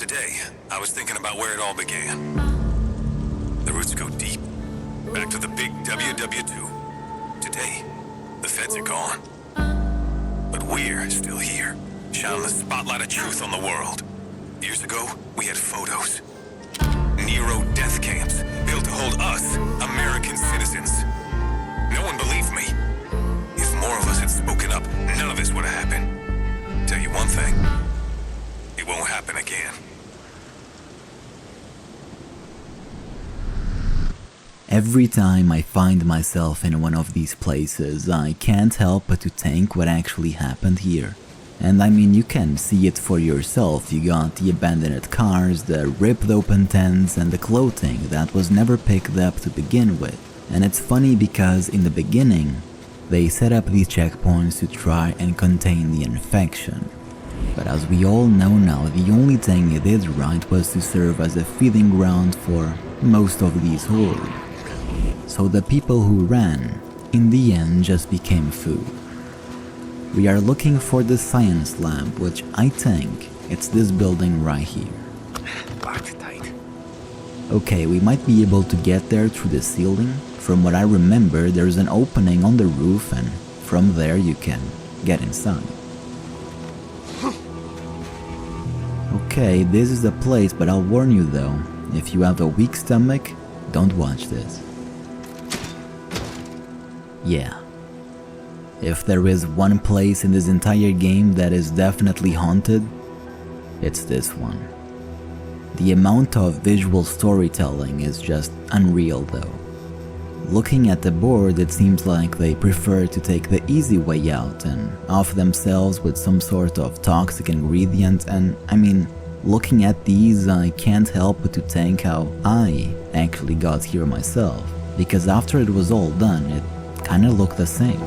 Today, I was thinking about where it all began. The roots go deep, back to the big WW2. Today, the feds are gone. But we're still here, shining the spotlight of truth on the world. Years ago, we had photos. Nero death camps, built to hold us, American citizens. No one believed me. If more of us had spoken up, none of this would have happened. Tell you one thing, it won't happen again. Every time I find myself in one of these places, I can't help but to think what actually happened here. And I mean, you can see it for yourself. You got the abandoned cars, the ripped open tents, and the clothing that was never picked up to begin with. And it's funny because in the beginning, they set up these checkpoints to try and contain the infection. But as we all know now, the only thing it did right was to serve as a feeding ground for most of these hordes. So the people who ran, in the end, just became food. We are looking for the science lab, which I think it's this building right here. Locked tight. Okay, we might be able to get there through the ceiling. From what I remember, there's an opening on the roof and from there you can get inside. Okay, this is the place, but I'll warn you though, if you have a weak stomach, don't watch this. Yeah. If there is one place in this entire game that is definitely haunted, it's this one. The amount of visual storytelling is just unreal though. Looking at the board, it seems like they prefer to take the easy way out and off themselves with some sort of toxic ingredient, and I mean, looking at these, I can't help but to think how I actually got here myself, because after it was all done, it kinda looked the same.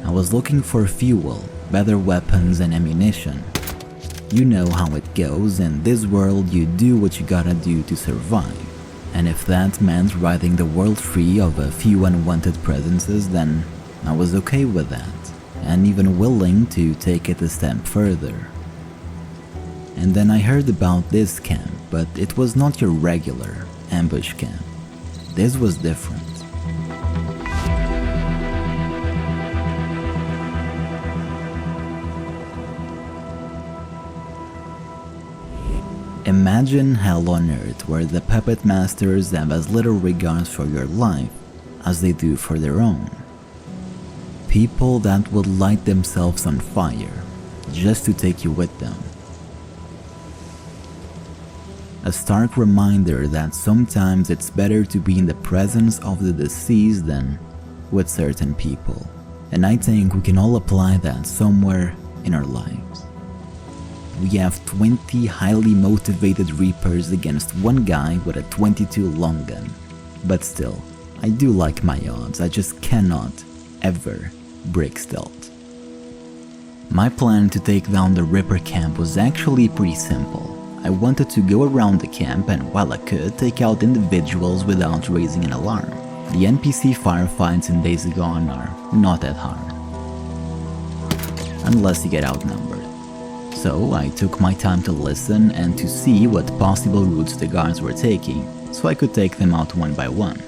I was looking for fuel, better weapons and ammunition. You know how it goes, in this world you do what you gotta do to survive. And if that meant riding the world free of a few unwanted presences, then I was okay with that, and even willing to take it a step further. And then I heard about this camp, but it was not your regular ambush camp. This was different. Imagine hell on earth where the puppet masters have as little regard for your life as they do for their own. People that would light themselves on fire just to take you with them. A stark reminder that sometimes it's better to be in the presence of the deceased than with certain people. And I think we can all apply that somewhere in our lives. We have 20 highly motivated Reapers against one guy with a 22 long gun. But still, I do like my odds, I just cannot, ever, break stealth. My plan to take down the Ripper camp was actually pretty simple. I wanted to go around the camp and, while I could, take out individuals without raising an alarm. The NPC firefights in Days Gone are not that hard. Unless you get outnumbered. So I took my time to listen and to see what possible routes the guards were taking, so I could take them out one by one.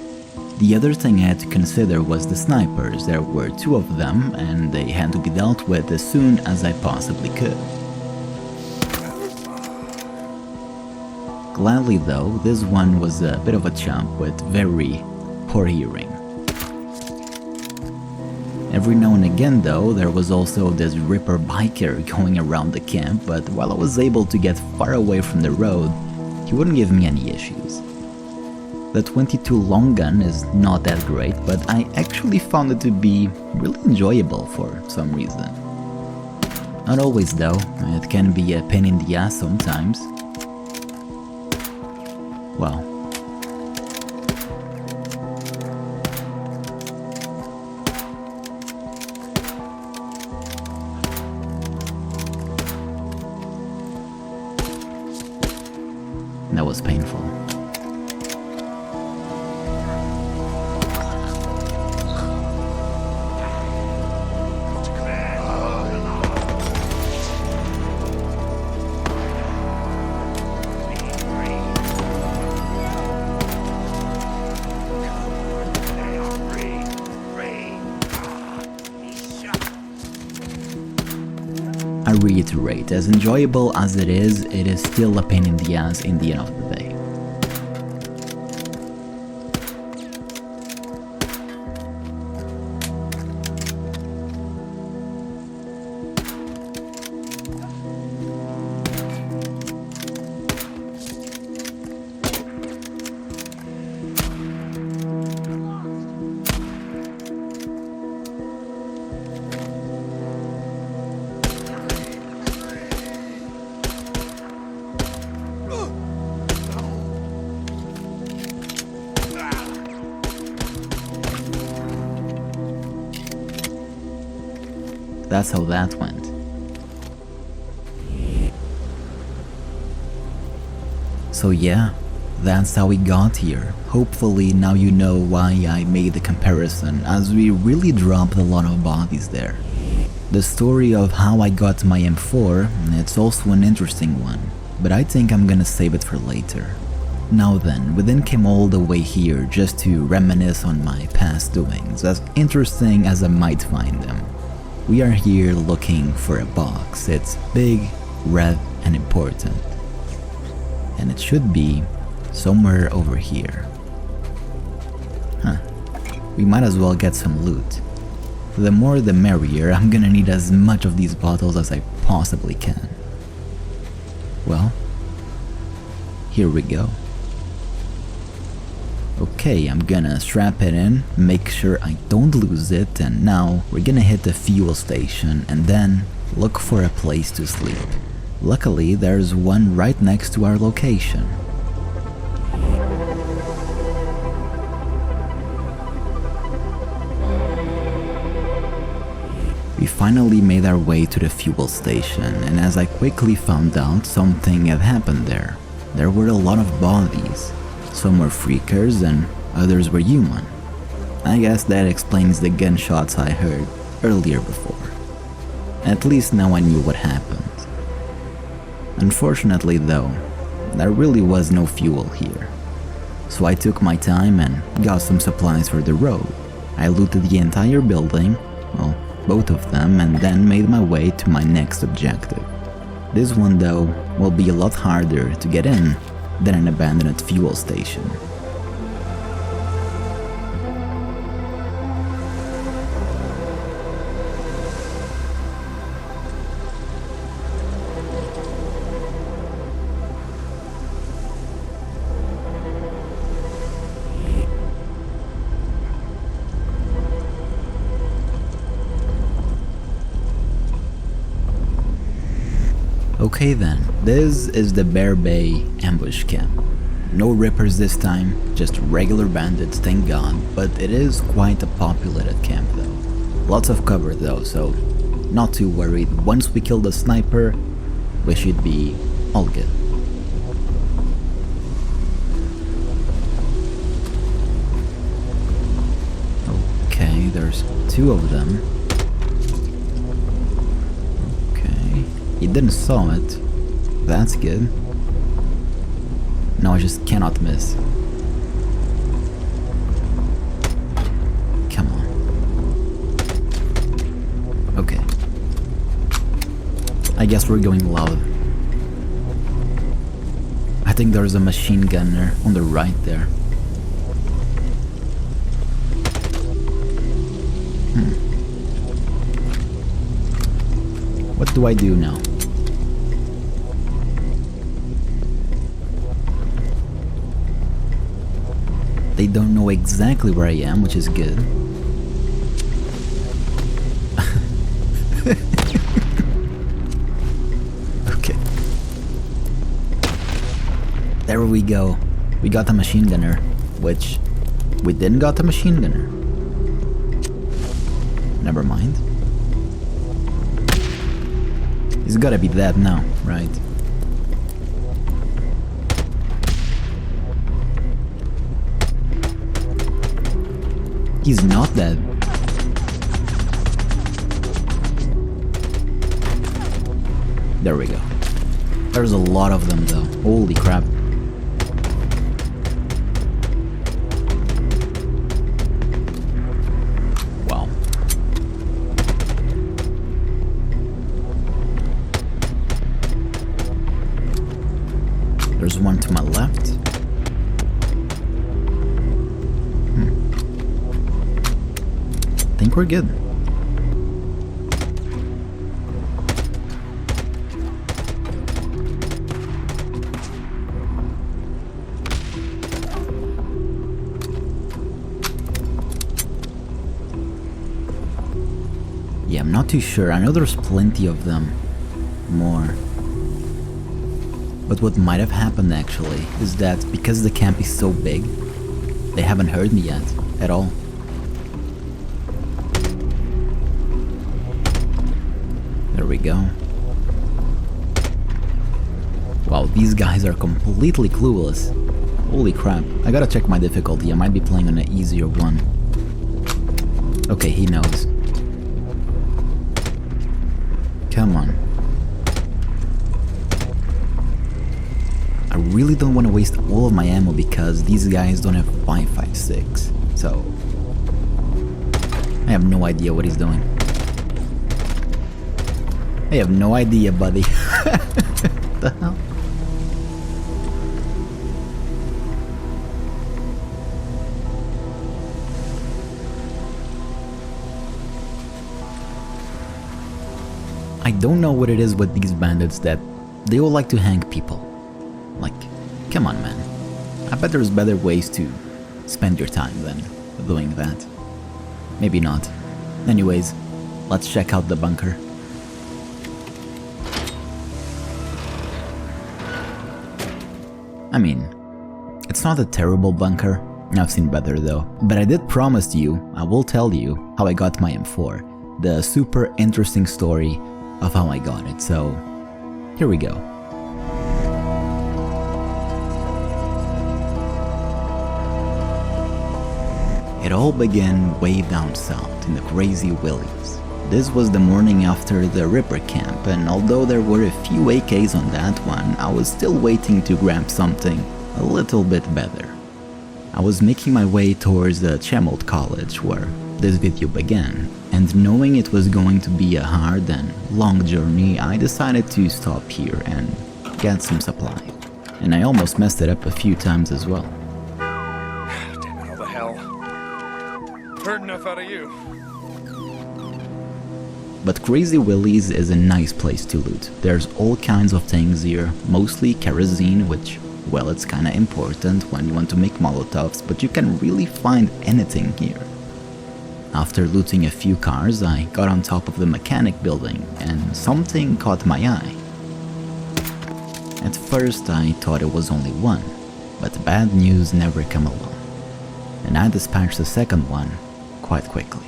The other thing I had to consider was the snipers. There were 2 of them, and they had to be dealt with as soon as I possibly could. Gladly though, this one was a bit of a chump with very poor hearing. Every now and again though, there was also this Ripper biker going around the camp, but while I was able to get far away from the road, he wouldn't give me any issues. The 22 long gun is not that great, but I actually found it to be really enjoyable for some reason. Not always though, it can be a pain in the ass sometimes. Well, that was painful. I reiterate, as enjoyable as it is still a pain in the ass in the end of the day. That's how that went. So yeah, that's how we got here. Hopefully now you know why I made the comparison, as we really dropped a lot of bodies there. The story of how I got my M4, it's also an interesting one, but I think I'm gonna save it for later. Now then, we then came all the way here just to reminisce on my past doings, as interesting as I might find them. We are here looking for a box. It's big, red, and important. And it should be somewhere over here. Huh. We might as well get some loot. The more the merrier. I'm gonna need as much of these bottles as I possibly can. Well, here we go. Okay, I'm gonna strap it in, make sure I don't lose it, and now we're gonna hit the fuel station and then look for a place to sleep. Luckily, there's one right next to our location. We finally made our way to the fuel station, and as I quickly found out, something had happened there. There were a lot of bodies. Some were freakers and others were human. I guess that explains the gunshots I heard earlier before. At least now I knew what happened. Unfortunately though, there really was no fuel here. So I took my time and got some supplies for the road. I looted the entire building, well, both of them, and then made my way to my next objective. This one though will be a lot harder to get in than an abandoned fuel station. Okay then, this is the Bear Bay ambush camp. No rippers this time, just regular bandits, thank god, but it is quite a populated camp though. Lots of cover though, so not too worried. Once we kill the sniper, we should be all good. Okay, there's two of them. He didn't saw it. That's good. No, I just cannot miss. Come on. Okay. I guess we're going loud. I think there's a machine gunner on the right there. What do I do now? They don't know exactly where I am, which is good. Okay. There we go. We got a machine gunner, which we didn't got a machine gunner. Never mind. He's gotta be dead now, right? He's not dead. There we go. There's a lot of them though. Holy crap. Wow. one to my left. I think we're good. Yeah, I'm not too sure. I know there's plenty of them. More. But what might have happened actually is that because the camp is so big, they haven't heard me yet, at all. There we go. Wow, these guys are completely clueless. Holy crap, I gotta check my difficulty, I might be playing on an easier one. Okay, he knows. Come on. I really don't want to waste all of my ammo because these guys don't have 5.56, so I have no idea what he's doing. I have no idea, buddy. What the hell? I don't know what it is with these bandits that they all like to hang people. Like, come on, man. I bet there's better ways to spend your time than doing that. Maybe not. Anyways, let's check out the bunker. I mean, it's not a terrible bunker. I've seen better though. But I did promise you, I will tell you how I got my M4. The super interesting story of how I got it, so here we go. It all began way down south in the Crazy Willies. This was the morning after the Ripper camp, and although there were a few AKs on that one, I was still waiting to grab something a little bit better. I was making my way towards the Chemold College where this video began, and knowing it was going to be a hard and long journey, I decided to stop here and get some supply. And I almost messed it up a few times as well. Damn it, all the hell. Heard enough out of you. But Crazy Willie's is a nice place to loot. There's all kinds of things here, mostly kerosene, which, well, it's kinda important when you want to make Molotovs, but you can really find anything here. After looting a few cars, I got on top of the mechanic building, and something caught my eye. At first I thought it was only one, but bad news never come along, and I dispatched the second one quite quickly.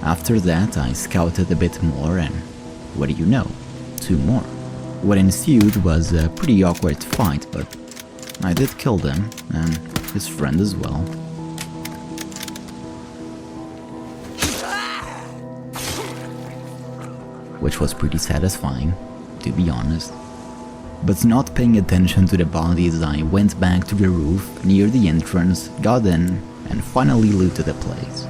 After that I scouted a bit more, and what do you know, 2 more. What ensued was a pretty awkward fight, but I did kill them, and his friend as well. Which was pretty satisfying, to be honest. But not paying attention to the bodies, I went back to the roof near the entrance, got in, and finally looted the place.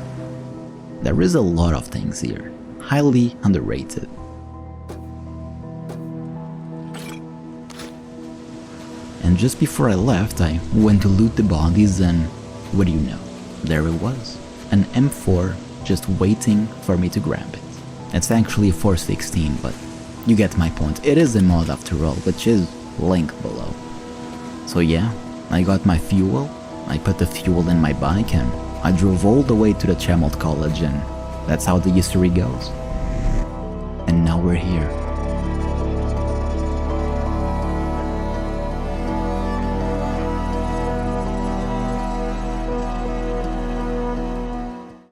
There is a lot of things here, highly underrated. And just before I left, I went to loot the bodies, and what do you know? There it was, an M4 just waiting for me to grab it. It's actually a 416, but you get my point. It is a mod after all, which is linked below. So yeah, I got my fuel, I put the fuel in my bike, and I drove all the way to the Chemold College, and that's how the history goes. And now we're here.